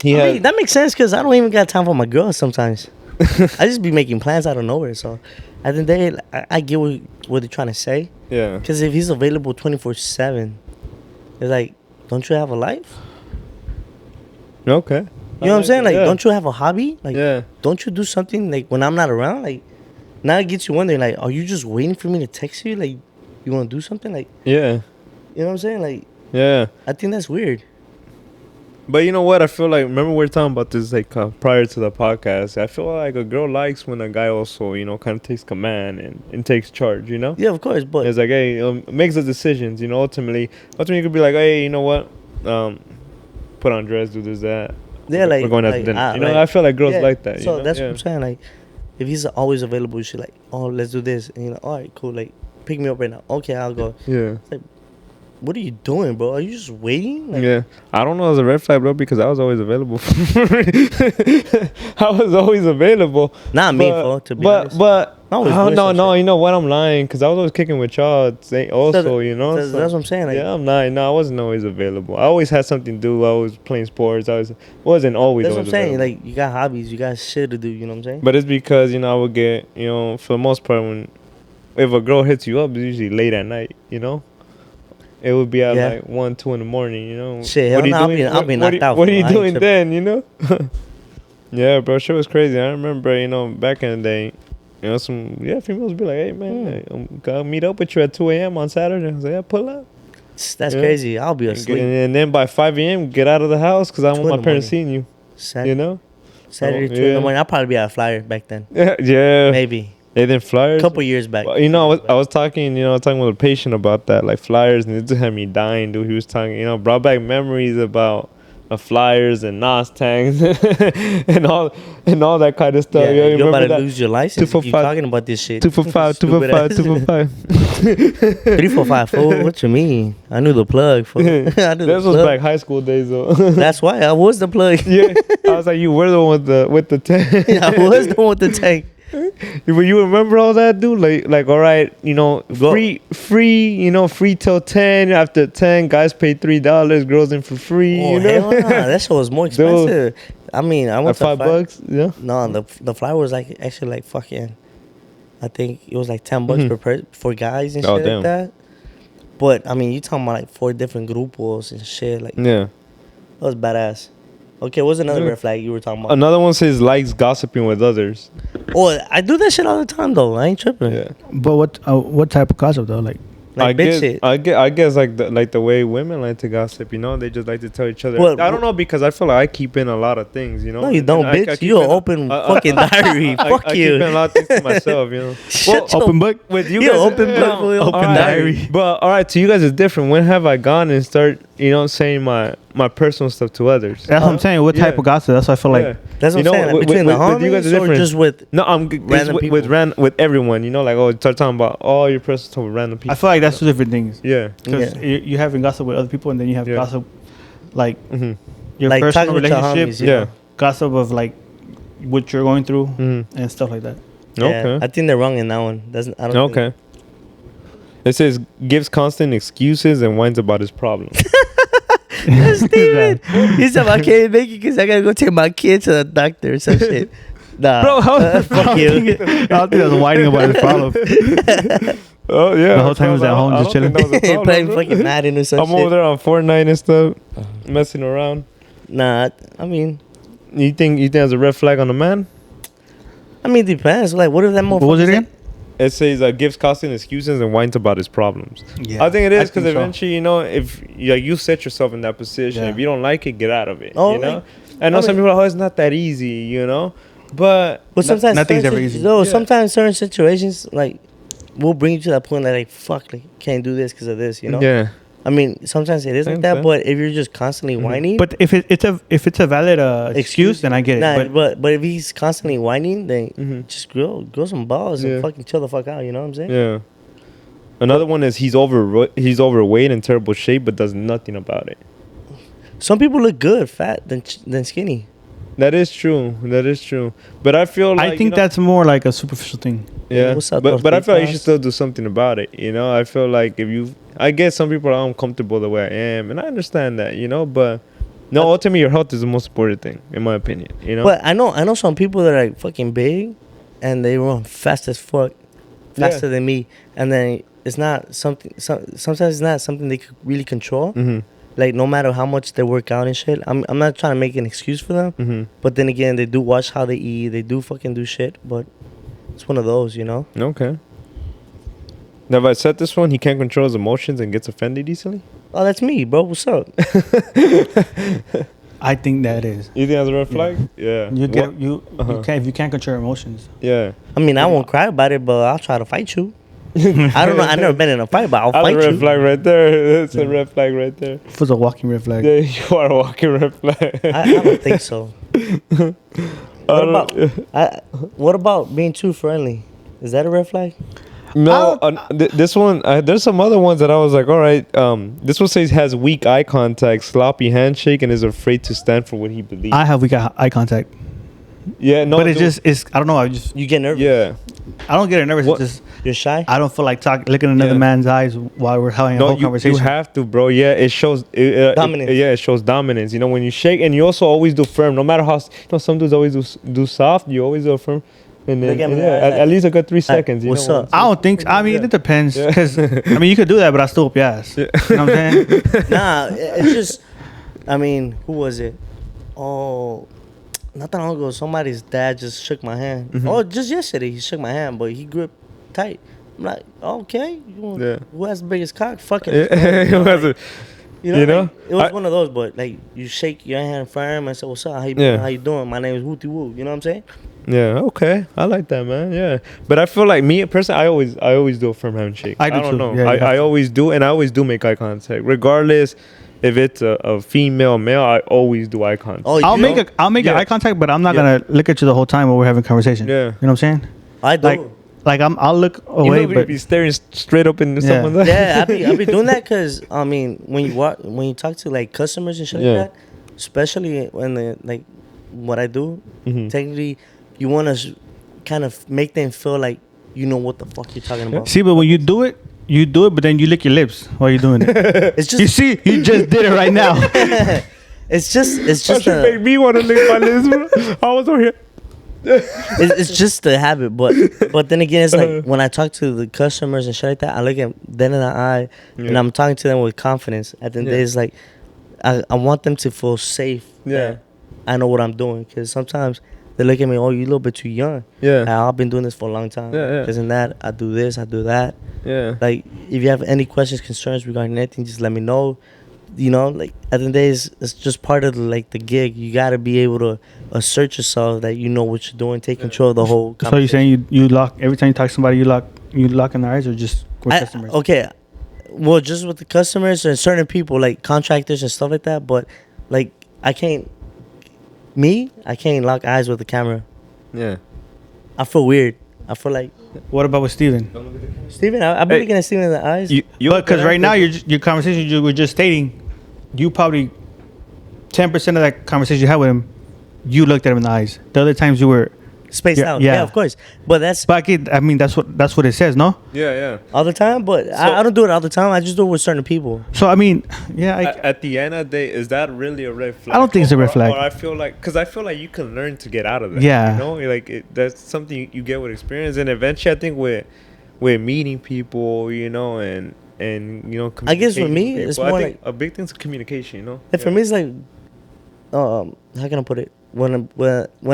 I mean, that makes sense because I don't even got time for my girls sometimes. I just be making plans out of nowhere. So at the end of the day, I get what they're trying to say. yeah. Because if he's available 24/7, it's like, don't you have a life? Okay. You know what I'm saying? Like, yeah. don't you have a hobby? Like, Yeah. don't you do something like when I'm not around? Like, now it gets you wondering, like, are you just waiting for me to text you? Like, you want to do something? Like, Yeah. you know what I'm saying? Like, Yeah. I think that's weird. But you know what? I feel like, remember we were talking about this like prior to the podcast. I feel like a girl likes when a guy also, you know, kind of takes command and takes charge, you know? Yeah, of course, but It's like, hey, makes the decisions, you know, ultimately you could be like, hey, you know what? Put on dress, do this, that. yeah, like, we're going out to like, dinner. You know, like, I feel like girls yeah. like that. So you know? that's Yeah. what I'm saying. Like, if he's always available, you should like, oh, let's do this, and you're like, all right, cool. Like, pick me up right now. Okay, I'll go. Yeah. What are you doing, bro? Are you just waiting? Like, Yeah, I don't know as a red flag, bro, because I was always available. I was always available. Not me, fool, to be honest. But I always oh, doing no, some no, shit. you know what? I'm lying because I was always kicking with y'all. Also, you know. So that's what I'm saying. Like, yeah, I'm lying. No, I wasn't always available. I always had something to do. I was playing sports. Wasn't always. that's what I'm always saying. available. Like, you got hobbies, you got shit to do. You know what I'm saying? But it's because I would get for the most part if a girl hits you up, it's usually late at night. It would be at Yeah. like 1, 2 in the morning. Shit, What are you hell no, doing? I'll be What knocked out. What are you fool. I ain't doing tripping. then? Yeah, bro, shit was crazy. I remember, back in the day, some females would be like, hey man, hey, I'll meet up with you at 2 a.m. on Saturday. I was like, yeah, pull up. That's Yeah. crazy. I'll be asleep. And then by 5 a.m. get out of the house because I don't 2 want in my the parents morning. seeing you. Saturday, Saturday, Oh, 2 in yeah. the morning. I'll probably be at a flyer back then. Yeah. Maybe. They didn't A flyers. couple years back. Well, I was talking with a patient about that, like flyers, and it just had me dying, dude. He was talking, brought back memories about flyers and NOS tanks and all that kind of stuff. Yeah, You you're about remember to that? lose your license if you 245. talking about this shit. 2 for 5, 2 for Stupid 5, ass. 2 for 5. 3 for 5, fool. What you mean? I knew the plug, fool. I knew the This was plug. back high school days, though. That's why I was the plug. Yeah, I was like, you were the one with the tank. I was the one with the tank. But you remember all that, dude? Like, all right, free, free till 10. After 10, guys pay $3, girls in for free. Oh, hell nah. That shit was more expensive. I mean, I went Like to $5, yeah. No, the flyer was like actually like fucking. I think it was like $10 per person for guys and Oh, shit damn. like that. But I mean, you talking about like 4 different grupos and shit. Like Yeah. that was badass. Okay, what's another Yeah. red flag you were talking about? Another one says likes gossiping with others. Oh, I do that shit all the time though. I ain't tripping. Yeah. But what type of gossip though? Like, Like bitch guess, shit. I guess like the way women like to gossip, they just like to tell each other. Well, I don't know because I feel like I keep in a lot of things, No, you and don't, I bitch. keep You an in- open fucking diary. Fuck I you. keep in a lot of things to myself, Shut your- open book. With you You guys, open book, boy, all open right, diary. But all right, to you guys it's different. When have I gone and start, saying my personal stuff to others? That's what I'm saying. What type Yeah. of gossip? That's why I feel like. Yeah. That's what I'm saying. Like, between the homies you guys are or different. just with No, random people? with everyone. Like start talking about all your personal stuff with random people. I feel like that's 2 different things. Yeah. Because Yeah. you having gossip with other people, and then you have Yeah. gossip, like Mm-hmm. your Like personal talking with your relationship. homies, Yeah. Gossip of like what you're going through Mm-hmm. and stuff like that. Yeah, Okay. I think they're wrong in that one. Doesn't I don't Okay. It says gives constant excuses and whines about his problems. Think Steven. He said I can't make it because I gotta go take my kid to the doctor or some shit. Nah, Bro, how- fuck you. I don't think that's whining about his problem. Oh yeah. The whole time he was at home I just don't think chilling. that was a problem, Playing bro. fucking Madden or some I'm shit. over there on Fortnite and stuff, messing around. Nah, I mean, You think there's a red flag on a man? it depends. Like, what if that motherfucker? What was it again? It says gives constant excuses and whines about his problems. Yeah, I think it is because think so. eventually, if you set yourself in that position, Yeah. if you don't like it, get out of it. Oh, you know. like- I know I some mean- people are, it's not that easy, But sometimes nothing's certain ever easy. No, Yeah. sometimes certain situations like will bring you to that point that like fuck, like can't do this because of this. You know. yeah, I mean, sometimes it is I like that, understand. but if you're just constantly whining, But if it's a valid excuse, then I get it. nah, But but if he's constantly whining, then Mhm. just grow some balls Yeah. and fucking chill the fuck out. You know what I'm saying? yeah. Another one is he's overweight in terrible shape, but does nothing about it. Some people look good fat than skinny. That is true. That is true. But I feel like I think that's more like a superficial thing. yeah. What's up, but those I feel like you big should still do something about it. You know, I feel like if you, I guess some people are uncomfortable the way I am, and I understand that. You know, but no, ultimately your health is the most important thing, in my opinion. You know. But I know some people that are like fucking big, and they run fast as fuck, faster than me, and then it's not something. Sometimes it's not something they could really control. Mm-hmm. Like no matter how much they work out and shit, I'm not trying to make an excuse for them. Mm-hmm. But then again, they do watch how they eat. They do fucking do shit. But it's one of those, you know. Okay. Now, if I said this one, he can't control his emotions and gets offended easily. Oh, that's me, bro. What's up? I think that is. You think that's a red flag? Yeah. You get you Uh-huh. you can't if you can't control your emotions. Yeah. I mean, I won't cry about it, but I'll try to fight you. I don't know. I've never been in a fight, but I'll That's fight a red you. flag right there. That's a red flag right there. It was a walking red flag. Yeah, you are a walking red flag. I don't think so. What about being too friendly? Is that a red flag? No, this one. There's some other ones that I was like, all right. This one says has weak eye contact, sloppy handshake, and is afraid to stand for what he believes. We got eye contact. Yeah, no, But it's I don't know, You get nervous. yeah. I don't get nervous. What- It's just You're shy. I don't feel like looking another Yeah. man's eyes while we're having a No, whole you conversation. have to, bro. Yeah, it shows Dominance. yeah, it shows dominance. You know, when you shake, and you also always do firm. No matter how, some dudes always do soft. You always do firm, and then Look at me, at least a good 3 seconds. You what's know up? I don't think. I mean, Yeah. it depends. Yeah. Because I mean, you could do that, but I still whoop your ass. Yeah. You know what I'm saying? Nah, it's just. I mean, who was it? Oh, not that long ago, somebody's dad just shook my hand. Mhm. Oh, just yesterday he shook my hand, but he gripped tight. I'm like, okay, Yeah. who has the biggest cock? Fuck it. It wasn't- You You know? like, it was I- one of those, but like you shake your hand firm and say, "What's up? How you Yeah. how you doing? My name is Wooty Woo." You know what I'm saying? Yeah, okay. I like that, man. Yeah. But I feel like me personally, I always do a firm handshake. I do don't too. know. Yeah, you have I to. always do, and I always do make eye contact. Regardless if it's a female, male, I always do eye contact. Oh, I'll you make know? I'll make Yeah. eye contact, but I'm not Yeah. gonna look at you the whole time while we're having a conversation. Yeah. You know what I'm saying? I do. Like I'll look You away, know, but be staring straight up into Yeah. someone's eyes. Yeah, I be doing that because I mean when you talk to like customers and shit Yeah. like that, especially when like what I do, Mhm. technically you want to kind of make them feel like you know what the fuck you're talking about. see, but when you do it, but then you lick your lips while you're doing it. It's You just see, you just did it right now. it's just That should make me want to lick my lips, bro. I was over here. it's just the habit, but then again, it's like when I talk to the customers and shit like that, I look at them in the eye, and Yeah. I'm talking to them with confidence. At the end of the day, Yeah. it's like I want them to feel safe. Yeah. that I know what I'm doing, because sometimes they look at me, oh, you a little bit too young. Yeah. I've been doing this for a long time. Yeah, yeah. Because in that, I do this, I do that. Yeah. Like, if you have any questions, concerns regarding anything, just let me know. You know, like at the end of the day, it's just part of the gig. You gotta be able to assert yourself that you know what you're doing, take control of the whole. So you're saying you lock every time you talk to somebody, you lock in their eyes, or just with customers? Okay, well, just with the customers and certain people like contractors and stuff like that. But like, I can't lock eyes with the camera. Yeah. I feel weird. I feel like What about with Steven? Steven. I've been Hey, looking at Steven in the eyes. Because right now your conversation you were just stating, you probably 10% of that conversation you had with him, you looked at him in the eyes. The other times you were spaced yeah, out. yeah. Yeah, of course. But that's But I mean, that's what it says, no? Yeah, yeah. all the time. But I don't do it all the time. I just do it with certain people. So I mean, yeah, At the end of the day, is that really a red flag? I don't think it's a red flag. Or I feel like, because I feel like you can learn to get out of that. Yeah. You know, like that's something you get with experience, and eventually, I think with meeting people, you know, and you know, I guess for communicating me, with it's people. more I think like- a big thing's communication. You know. And for me, it's like, how can I put it? When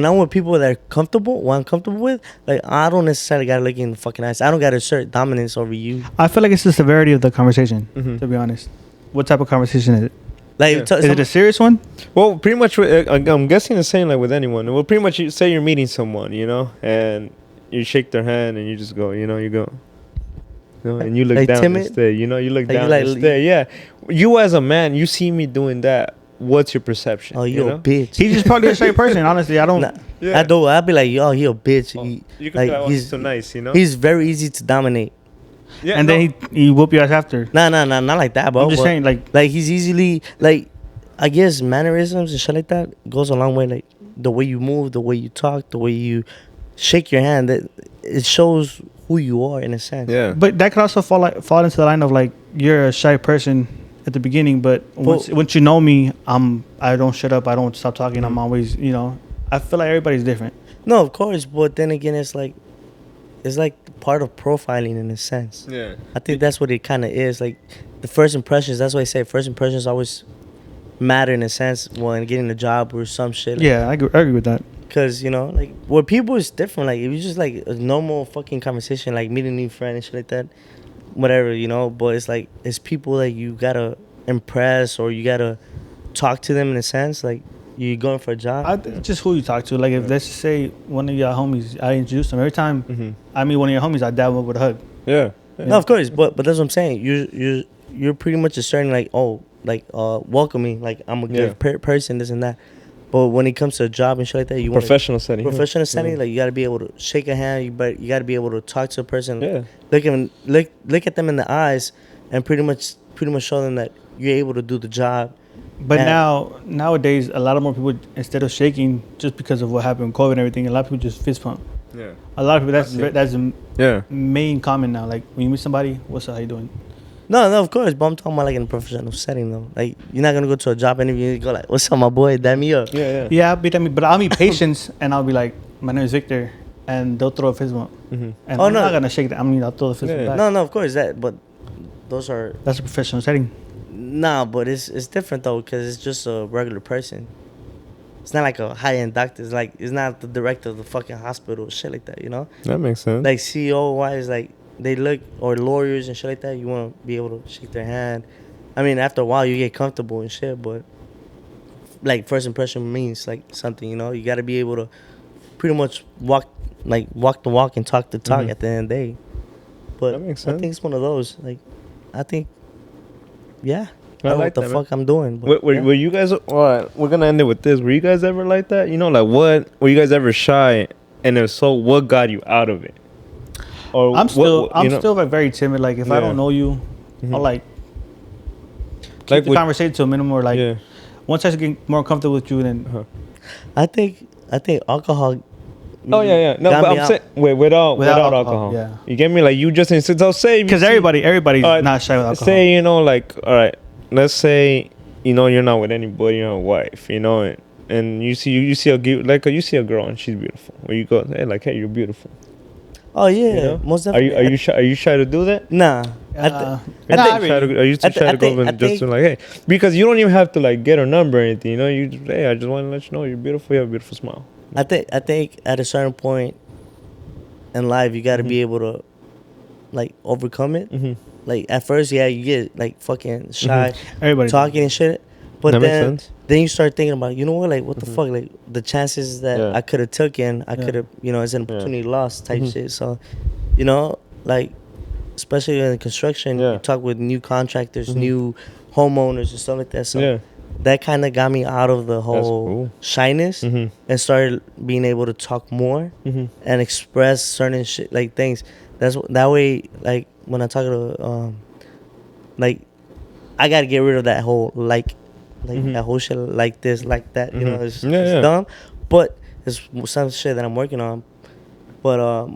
I'm with people that are comfortable, what I'm comfortable with, like I don't necessarily gotta look in the fucking eyes. I don't gotta assert dominance over you. I feel like it's the severity of the conversation. Mhm. To be honest, what type of conversation is it? Like, Yeah. Is it a serious one? Well, pretty much, I'm guessing the same like with anyone. Well, pretty much, you say you're meeting someone, you know, and you shake their hand and you just go, you know, and you look Like down timid? instead, you know, you look Like, you down like- instead. Yeah, you as a man, you see me doing that. What's your perception? oh, you a know? bitch. He's just probably a straight person. Honestly, I don't. Nah, Yeah. I do. I'd be like, yo, he a bitch. Oh, He, you can like, be like, oh, he's he's so nice, you know. he's very easy to dominate. Yeah, And then he whoop your ass after. Nah, not like that, bro. I'm just but, saying, like, he's easily like, I guess mannerisms and shit like that goes a long way. Like the way you move, the way you talk, the way you shake your hand. That it shows who you are in a sense. Yeah. but that could also fall into the line of like you're a shy person at the beginning, but once you know me, I don't shut up. I don't stop talking. I'm always, you know, I feel like everybody's different. No, of course, but then again, it's like part of profiling in a sense. Yeah. I think that's what it kind of is. Like the first impressions. That's why I say first impressions always matter in a sense when getting a job or some shit. Like, Yeah, I agree with that. Cause you know, like with people is different. Like if you just like a normal fucking conversation, like meeting a new friend and shit like that, whatever, you know. But it's like it's people that you gotta impress or you gotta talk to them in a sense. Like you're going for a job. It's just who you talk to. Like if let's just say one of your homies, I introduce them every time. I meet one of your homies, I dab them up with a hug. Yeah. No, of course, but that's what I'm saying. You're pretty much asserting like, oh, like welcoming, like I'm a good person, this and that. But when it comes to a job and shit like that, you want Professional setting. professional setting, like you gotta be able to shake a hand. You gotta be able to talk to a person. Yeah. Look at them in the eyes, and pretty much show them that you're able to do the job. But And- nowadays, a lot of more people, instead of shaking, just because of what happened with COVID and everything, a lot of people just fist pump. Yeah. A lot of people, That's it. that's the Yeah. main comment now. Like when you meet somebody, what's up, how you doing? No, of course, but I'm talking about like in a professional setting though. Like you're not gonna go to a job interview and go like, "What's up, my boy? Dab me up." Yeah. Yeah, but I'll meet patients and I'll be like, my name is Victor, and they'll throw a fist bump. And Oh, I'm no. not gonna shake that. I'll throw the fist Yeah. bump back. No, of course that, but those are That's a professional setting. nah, but it's different though because it's just a regular person. It's not like a high end doctor. It's like it's not the director of the fucking hospital, shit like that. You know, That makes sense. like CEO wise, like they look or lawyers and shit like that. You want to be able to shake their hand. I mean, after a while you get comfortable and shit, but like first impression means like something. You know, you got to be able to pretty much walk the walk and talk the talk at the end of the day. But That makes I sense. think it's one of those. Like, I think, yeah. I know like what the that, man. fuck I'm doing. But yeah. Were you guys? Alright, we're gonna end it with this. Were you guys ever like that? You know, like what? Were you guys ever shy? And if so, what got you out of it? Or I'm still you know, still like very timid. Like if I Yeah. don't know you, I'll like keep Like the with- conversation to a minimum. Or like yeah. once I get more comfortable with you, then I think alcohol. Oh yeah. No, got but me I'm out. saying without Without alcohol. alcohol, yeah. You get me? Like you just insist. So say if you because see- everybody's Alright, not shy with alcohol. Say like all right. Let's say you're not with anybody, you're a wife, and you see a girl and she's beautiful. Or you go, hey, you're beautiful. Oh yeah, You know? most Are definitely. you shy? Are you shy to do that? Nah. Uh, I Nah, think- Are you I too shy to go think- and I just think- like, hey, because you don't even have to like get her number or anything. You just, hey, I just want to let you know you're beautiful. You have a beautiful smile. I think at a certain point in life, you got to be able to like overcome it. Mm-hmm. Like at first, yeah, you get like fucking shy, everybody talking and shit. But That makes then sense. you start thinking about, you know what, like what the fuck, like the chances that Yeah. I could have taken, I Yeah. could have, it's an opportunity lost type Mhm. shit. So, like especially in construction, Yeah. you talk with new contractors, Mhm. new homeowners and stuff like that. So Yeah. that kind of got me out of the whole cool. shyness Mm-hmm. and started being able to talk more Mm-hmm. and express certain shit like things. That way, like when I talk to like I gotta get rid of that whole like Mhm. that whole shit like this like that. You know, Mhm. it's, Yeah, it's yeah. dumb, but it's some shit that I'm working on. But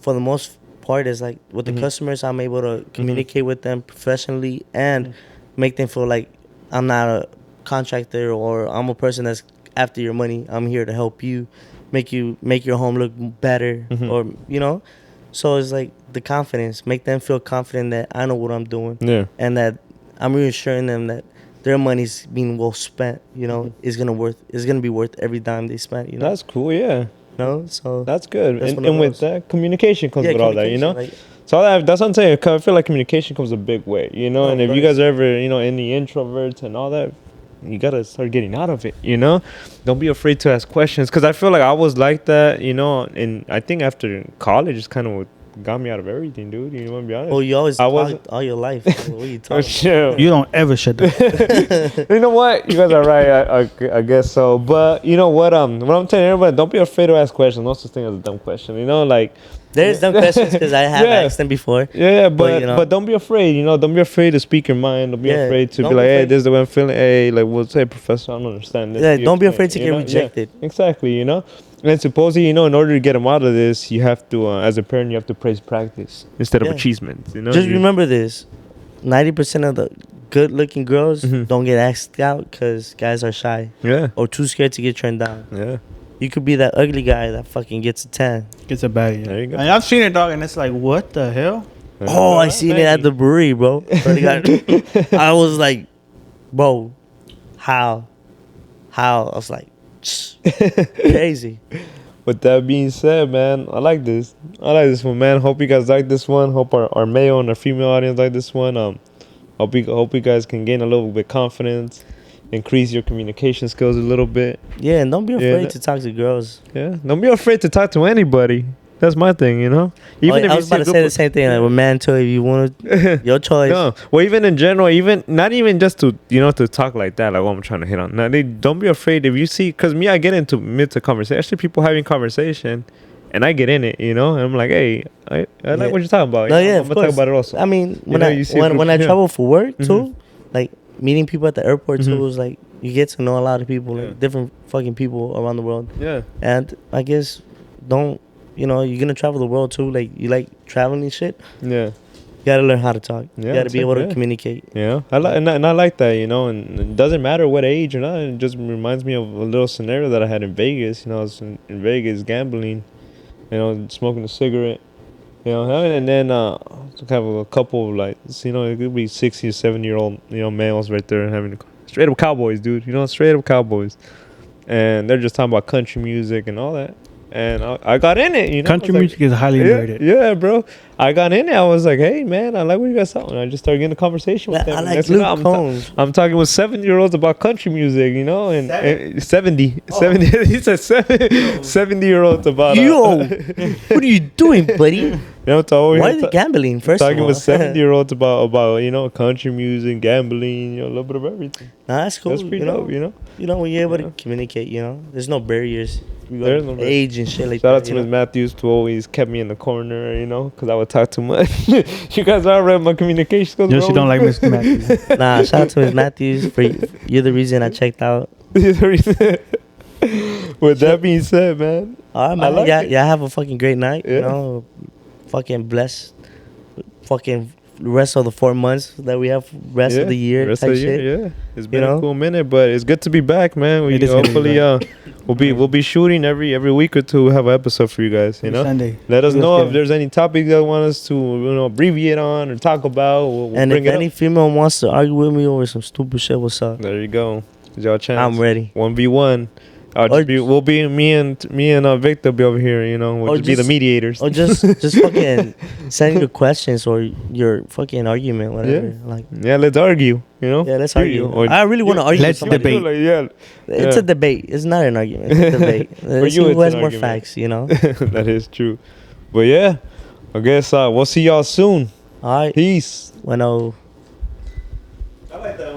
for the most part, is like with the Mhm. customers, I'm able to communicate with them professionally and Mhm. make them feel like I'm not a contractor or I'm a person that's after your money. I'm here to help you make your home look better, Mhm. or so it's like the confidence, make them feel confident that I know what I'm doing Yeah. and that I'm reassuring them that their money's being well spent. Is gonna be worth every dime they spent. That's cool. Yeah. So That's good. That's And, one of and with those. that, communication comes with all that, communication, So that's what I'm saying. I feel like communication comes a big way, Oh, and if you right. guys are ever, any introverts and all that, you gotta start getting out of it. You know, don't be afraid to ask questions. Cause I feel like I was like that. You know, and I think after college, it's kind of what got me out of everything, dude. You want to be honest? Oh, you always I talked wasn't- all your life. What are you talking Oh shit. You don't ever shut the You know what? You guys are right. I guess so. But you know what? What I'm telling everybody, don't be afraid to ask questions. No such thing as a dumb question. You know, like There's dumb questions because I have Yeah. asked them before. yeah, but you know. but don't be afraid. You know, don't be afraid to speak your mind. Don't be Yeah, afraid to don't be be like, hey, afraid. this is the way I'm feeling. Hey, like, well, say, professor, I don't understand this. Yeah, You don't be explain, afraid to you get know? Yeah, rejected. exactly. You know. And supposedly, you know, in order to get them out of this, you have to, as a parent, you have to praise practice instead of Yeah. achievement. You know. Just You- remember this: 90% of the good-looking girls Mhm. don't get asked out because guys are shy Yeah. or too scared to get turned down. Yeah. You could be that ugly guy that fucking gets a 10. It's a baddie. There you go. And I've seen it, dog, and it's like, what the hell? Oh, I seen it at the brewery, bro. Swear to God. I was like, bro, how? I was like, crazy. With that being said, man, I like this. I like this one, man. Hope you guys like this one. Hope our male and our female audience like this one. Hope you guys can gain a little bit confidence, increase your communication skills a little bit. Yeah, and don't be afraid that- to talk to girls. Yeah, don't be afraid to talk to anybody. That's my thing, you know. I you was see about a to good say per- the same thing. Like, with man too, if you want to, your choice. No, well, even in general, even not even just to to talk like that, like what I'm trying to hit on. Now, don't be afraid if you see, cause me, I get into mid to conversation, actually people having conversation, and I get in it, and I'm like, hey, I Yeah. like what you're talking about. No, You know, yeah, I'm of gonna talk course. about it also. I mean, when know, I you see when, a when I group- yeah. travel for work Mhm. too, like meeting people at the airport too Mhm. is like you get to know a lot of people, like Yeah. different fucking people around the world. Yeah, And I guess you're gonna travel the world too. Like you like traveling and shit. yeah. You gotta learn how to talk. Yeah, You gotta be able to yeah. communicate. Yeah, I like and I like that, and it doesn't matter what age or not. It just reminds me of a little scenario that I had in Vegas. I was in Vegas gambling, smoking a cigarette, and then have a couple of it could be 60 or 70-year-old males right there having straight up cowboys, dude. Straight up cowboys, and they're just talking about country music and all that. And I got in it, Country I was music is highly rated. yeah, bro. I got in it. I was like, hey, man, I like what you guys talking. I just started getting a conversation with them. I And like next thing you know, Luke Combs. I'm talking with 70-year-olds about country music, and 70. Oh. 70. He said 70-year-olds about. Yo, what are you doing, buddy? Why are you gambling? First of talking all, with 70-year-olds about country music, gambling, a little bit of everything. Nah, that's cool. That's pretty dope, When you're able Yeah. to communicate, there's no barriers. There's no barriers. Age and shit like Shout out that. to Ms. Matthews who always kept me in the corner, because I would talk too much. You guys are read my communication skills. No, she don't like Mr. Matthews. Nah, shout out to Ms. Matthews for you're the reason I checked out. With that being said, man, All right, I man. like Yeah, it. yeah. Have a fucking great night. Yeah. Fucking blessed. Fucking rest of the 4 months that we have. Rest of the year. Rest type of the shit. year, yeah. It's been know? a cool minute, but it's good to be back, man. We It is good to be hopefully we'll be shooting every week or two. We'll have an episode for you guys. Sunday. Let us know if good. there's any topics that want us to abbreviate on or talk about. We'll And bring if it any up. female wants to argue with me over some stupid shit, what's up? There you go. It's your chance. I'm ready. 1v1. We'll be me and Victor will be over here. We'll Or just be the just- mediators. Or just fucking send your questions or your fucking argument, whatever. Like, yeah, let's argue. yeah, let's Period. argue. Or- I really want to argue. Let's with somebody. debate. Yeah. It's Yeah. a debate. It's not an argument. It's a debate. Let's see you, who it's has an more argument. facts. That is true. But yeah, I guess we'll see y'all soon. All right. Peace. Bueno. I like that.